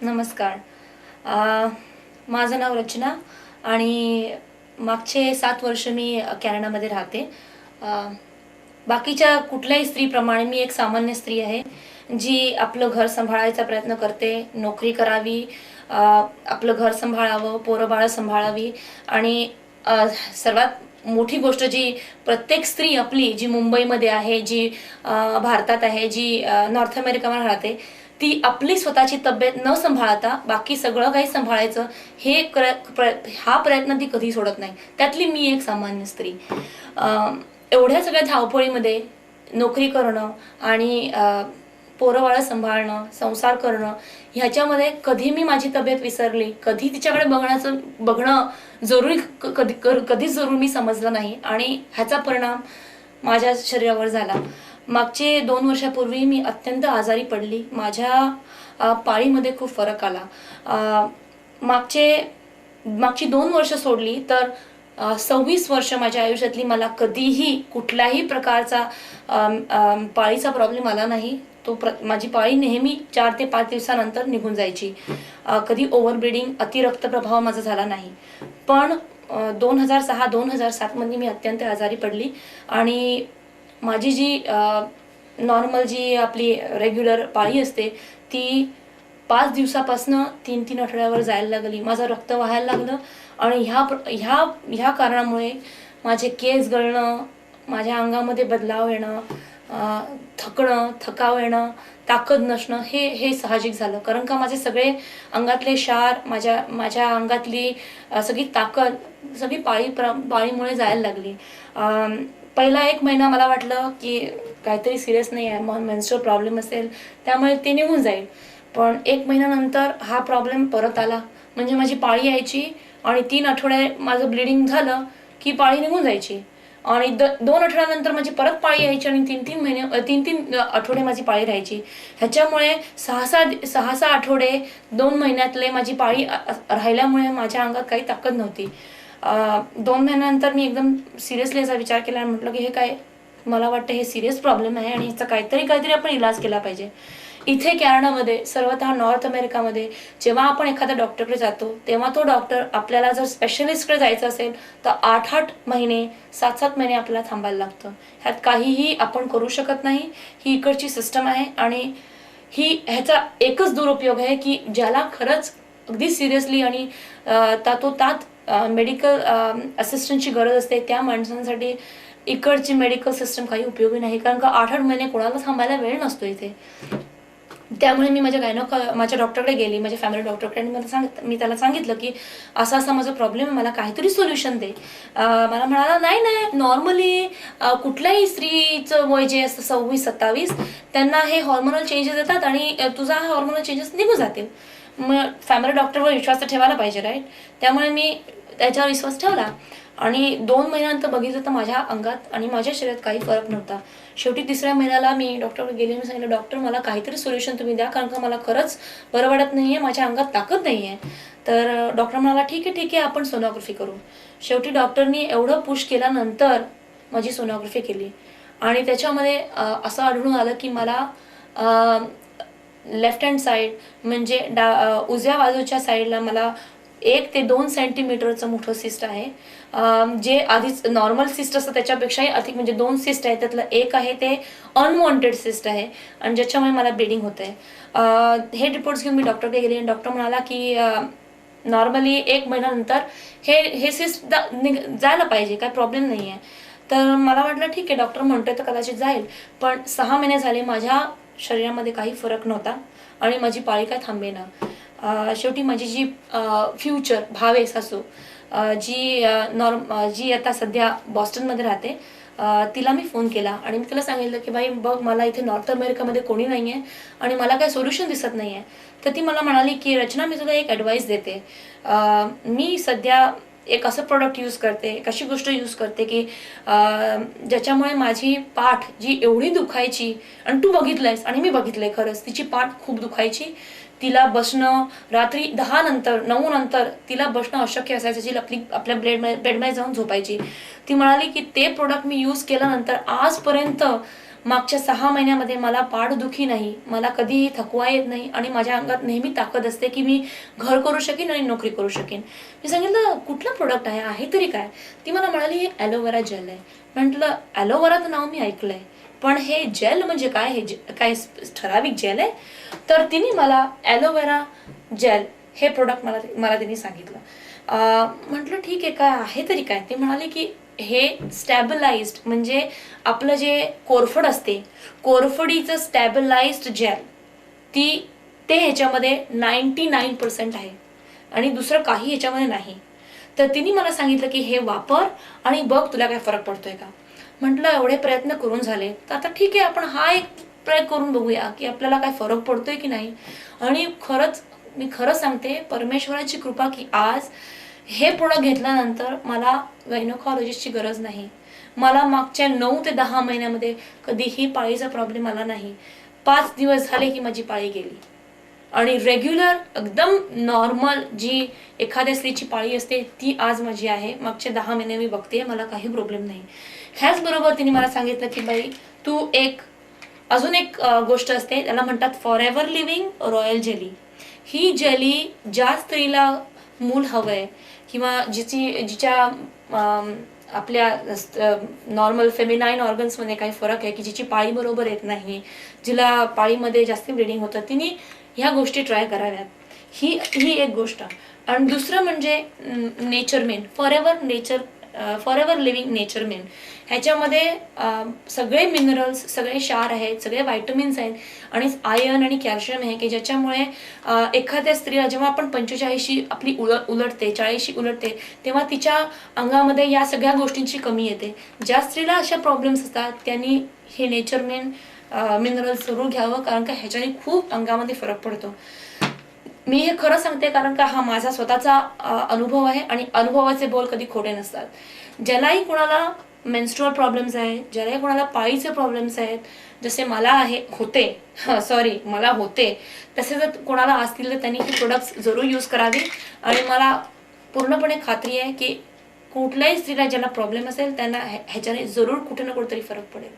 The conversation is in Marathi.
नमस्कार. माझं नाव रचना आणि मागचे 7 वर्ष मी कॅनडामध्ये राहते. अ, बाकीच्या कुठल्याही स्त्रीप्रमाणे मी एक सामान्य स्त्री आहे, जी आपलं घर सांभाळायचा प्रयत्न करते, नोकरी करावी, आपलं घर सांभाळावं, पोरं-बाळं सांभाळावी आणि सर्वात मोठी गोष्ट जी प्रत्येक स्त्री आपली जी मुंबईमध्ये आहे, जी भारतात आहे, जी नॉर्थ अमेरिकामध्ये राहते, ती आपली स्वतःची तब्येत न सांभाळता बाकी सगळं काही सांभाळायचं हे हा प्रयत्न ती कधी सोडत नाही. त्यातली मी एक सामान्य स्त्री. एवढ्या सगळ्या धावपळीमध्ये नोकरी करणं आणि पोरंबाळं सांभाळणं, संसार करणं ह्याच्यामध्ये कधी मी माझी तब्येत विसरली, कधी तिच्याकडे बघणं जरुरी कधीच जरूर मी समजलं नाही आणि ह्याचा परिणाम माझ्या शरीरावर झाला. मागचे 2 वर्षापूर्वी मी अत्यंत आजारी पडली. माझ्या पाळीमध्ये खूप फरक आला. मागची 2 वर्ष सोडली तर 26 वर्ष माझ्या आयुष्यातली मला कधीही कुठल्याही प्रकारचा पाळीचा प्रॉब्लेम आला नाही. माझी पाळी नेहमी 4 ते 5 दिवसानंतर निघून जायची. कधी ओव्हरब्लिडिंग, अतिरक्तप्रभाव माझा झाला नाही. पण 2006-2007 मध्ये मी अत्यंत आजारी पडली आणि माझी जी नॉर्मल जी आपली रेग्युलर पाळी असते ती 5 दिवसापासनं 3-3 आठवड्यावर जायला लागली. माझं रक्त वाहायला लागलं आणि ह्या कारणामुळे माझे केस गळणं, माझ्या अंगामध्ये बदलाव येणं, थकणं, थकाव येणं, ताकद नसणं हे साहजिक झालं. कारण का माझे सगळे अंगातले क्षार, माझ्या अंगातली सगळी ताकद सगळी पाळीमुळे जायला लागली. पहिला 1 महिना मला वाटलं की काहीतरी सिरियस नाही आहे, मेन्स्ट्रुअल प्रॉब्लेम असेल त्यामुळे ते निघून जाईल. पण 1 महिन्यानंतर हा प्रॉब्लेम परत आला. म्हणजे माझी पाळी यायची आणि 3 आठवडे माझं ब्लिडिंग झालं की पाळी निघून जायची आणि 2 आठवड्यानंतर माझी परत पाळी यायची आणि 3-3 आठवडे माझी पाळी राहायची. ह्याच्यामुळे 6-6 आठवडे 2 महिन्यातले माझी पाळी राहिल्यामुळे माझ्या अंगात काही ताकद नव्हती. 2 महिन्यानंतर मी एकदम सिरियसली असा विचार केला आणि म्हटलं की हे काय, मला वाटतं हे सिरियस प्रॉब्लेम आहे आणि ह्याचा काहीतरी आपण इलाज केला पाहिजे. इथे कॅनडामध्ये, सर्वतः नॉर्थ अमेरिकामध्ये जेव्हा आपण एखाद्या डॉक्टरकडे जातो तेव्हा तो डॉक्टर आपल्याला जर स्पेशलिस्टकडे जायचं असेल तर 8-8 महिने, 7-7 महिने आपल्याला थांबायला लागतं. ह्यात काहीही आपण करू शकत नाही. ही इकडची सिस्टम आहे आणि ह्याचा एकच दुरुपयोग आहे की ज्याला खरंच अगदी सिरियसली आणि तातोतात मेडिकल असिस्टंटची गरज असते त्या माणसांसाठी इकडची मेडिकल सिस्टम काही उपयोगी नाही. कारण का 8-8 महिने कोणाला थांबायला वेळ नसतो इथे. त्यामुळे मी माझ्या डॉक्टरकडे गेली, माझ्या फॅमिली डॉक्टरकडे. मी त्याला सांगितलं की असा माझा प्रॉब्लेम आहे, मला काहीतरी सोल्युशन दे. मला म्हणाला नाही, नॉर्मली कुठल्याही स्त्रीचं वय जे असतं 26-27 त्यांना हे हॉर्मोनल चेंजेस येतात आणि तुझा हा हॉर्मोनल चेंजेस निघून जातील. मग फॅमिली डॉक्टरवर विश्वास तर ठेवायला पाहिजे, राईट? त्यामुळे मी त्याच्यावर विश्वास ठेवला आणि 2 महिन्यानंतर बघितलं तर माझ्या अंगात आणि माझ्या शरीरात काही फरक नव्हता. शेवटी 3ऱ्या महिन्याला मी डॉक्टरकडे गेले आणि सांगितलं, डॉक्टर मला काहीतरी सोल्युशन तुम्ही द्या, कारण का मला खरंच बरं वाटत नाहीये, माझ्या अंगात ताकद नाहीये. तर डॉक्टर म्हणाला ठीक आहे आपण सोनोग्राफी करू. शेवटी डॉक्टरनी एवढं पुश केल्यानंतर माझी सोनोग्राफी केली आणि त्याच्यामध्ये असं आढळून आलं की मला लेफ्ट हँड साईड म्हणजे उजव्या बाजूच्या साईडला मला 1 ते 2 सेंटीमीटरचं मोठं सिस्ट आहे. जे आधीच नॉर्मल सिस्ट असतं त्याच्यापेक्षाही अधिक, म्हणजे 2 सिस्ट आहे. त्यातलं एक आहे ते अनवॉन्टेड सिस्ट आहे आणि ज्याच्यामुळे मला ब्लिडिंग होत आहे. हे रिपोर्ट्स घेऊन मी डॉक्टरकडे गेले आणि डॉक्टर म्हणाला की नॉर्मली 1 महिन्यानंतर हे सिस्ट जायला पाहिजे, काय प्रॉब्लेम नाही आहे. तर मला वाटलं ठीक आहे, डॉक्टर म्हणतोय तर कदाचित जाईल. पण 6 महिने झाले माझ्या शरीरामध्ये काही फरक नव्हता आणि माझी पाळी काय थांबेना. शेवटी माझी जी फ्युचर भावे सासू जी आता सध्या बॉस्टनमध्ये राहते, तिला मी फोन केला आणि मी तिला सांगितलं की बाई बघ, मला इथे नॉर्थ अमेरिकामध्ये कोणी नाही आहे आणि मला काही सोल्युशन दिसत नाही आहे. तर ती मला म्हणाली की रचना, मी तुला एक ॲडवाईस देते. मी सध्या एक असं प्रोडक्ट यूज करते, एक अशी गोष्ट यूज करते की ज्याच्यामुळे माझी पाठ जी एवढी दुखायची, आणि तू बघितलंयस आणि मी बघितलंय खरंच, तिची पाठ खूप दुखायची. तिला बसणं रात्री 10 नंतर 9 नंतर तिला बसणं अशक्य असायचं. जी आपल्या बेडमध्ये जाऊन झोपायची. ती म्हणाली की ते प्रोडक्ट मी यूज केल्यानंतर आजपर्यंत मागच्या 6 महिन्यामध्ये मला पाठदुखी नाही, मला कधीही थकवा येत नाही आणि माझ्या अंगात नेहमी ताकद असते की मी घर करू शकेन आणि नोकरी करू शकेन. मी सांगितलं कुठलं प्रोडक्ट आहे तरी काय? ती मला म्हणाली हे ॲलोवेरा जेल आहे. म्हटलं ॲलोवेराचं नाव मी ऐकलंय, पण हे जेल म्हणजे काय? हे काय ठराविक जेल आहे? तर तिने मला ॲलोवेरा जेल हे प्रोडक्ट मला तिने सांगितलं. म्हटलं ठीक आहे, काय आहे तरी काय? ते म्हणाले की हे स्टॅबिलाइज्ड म्हणजे आपलं जे कोरफड असते, कोरफडीचं स्टॅबिलाइज्ड जेल ते ह्याच्यामध्ये 99% आहे आणि दुसरं काही ह्याच्यामध्ये नाही. तर तिने मला सांगितलं की हे वापर आणि बघ तुला काय फरक पडतोय का. म्हटलं एवढे प्रयत्न करून झाले तर आता ठीक आहे, आपण हा एक प्रयोग करून बघूया की आपल्याला काय फरक पडतोय की नाही. आणि मी खरं सांगते, परमेश्वराची कृपा की आज हे प्रोडक्ट घेतल्यानंतर मला गायनोकॉलॉजिस्टची गरज नाही. मला मागच्या 9 ते 10 महिन्यामध्ये कधीही पाळीचा प्रॉब्लेम आला नाही. 5 दिवस झाले की माझी पाळी गेली आणि रेग्युलर एकदम नॉर्मल जी एखाद्या स्त्रीची पाळी असते ती आज माझी आहे. मागचे 10 महिने मी बघते, मला काही प्रॉब्लेम नाही. ह्याचबरोबर तिने मला सांगितलं की बाई तू अजून एक गोष्ट असते, त्याला म्हणतात फॉरएव्हर लिव्हिंग रॉयल जेली. ही जेली ज्या स्त्रीला मूल हवंय किंवा जिच्या आपल्या नॉर्मल फेमिनाईन ऑर्गन्समध्ये काही फरक आहे की जिची पाळी बरोबर येत नाही, जिला पाळीमध्ये जास्त ब्लिडिंग होतं, तिने ह्या गोष्टी ट्राय कराव्यात. ही एक गोष्ट. आणि दुसरं म्हणजे नेचरमेन फॉरएव्हर लिव्हिंग नेचरमेन. ह्याच्यामध्ये सगळे मिनरल्स, सगळे क्षार आहेत, सगळे व्हायटमिन्स आहेत आणि आयर्न आणि कॅल्शियम आहे की ज्याच्यामुळे एखाद्या स्त्रीला जेव्हा आपण 45 आपली उलटते 40 उलटते तेव्हा तिच्या अंगामध्ये या सगळ्या गोष्टींची कमी येते. ज्या स्त्रीला अशा प्रॉब्लेम्स असतात त्यांनी हे नेचरमेन मिनरल्स जरूर घ्यावं, कारण का ह्याच्याने खूप अंगामध्ये फरक पडतो. मी हे खरं सांगते कारण का हा माझा स्वतःचा अनुभव आहे आणि अनुभवाचे बोल कधी खोटे नसतात. ज्यालाही कोणाला मेन्स्ट्रुअल प्रॉब्लेम्स आहेत, ज्यालाही कोणाला पाळीचे प्रॉब्लेम्स आहेत, जसे मला होते तसे जर कोणाला असतील तर त्यांनी हे प्रोडक्ट्स जरूर यूज करावी. आणि मला पूर्णपणे खात्री आहे की कुठल्याही स्त्रीला ज्याला प्रॉब्लेम असेल त्यांना ह्याच्याने जरूर कुठे ना कुठेतरी फरक पडेल.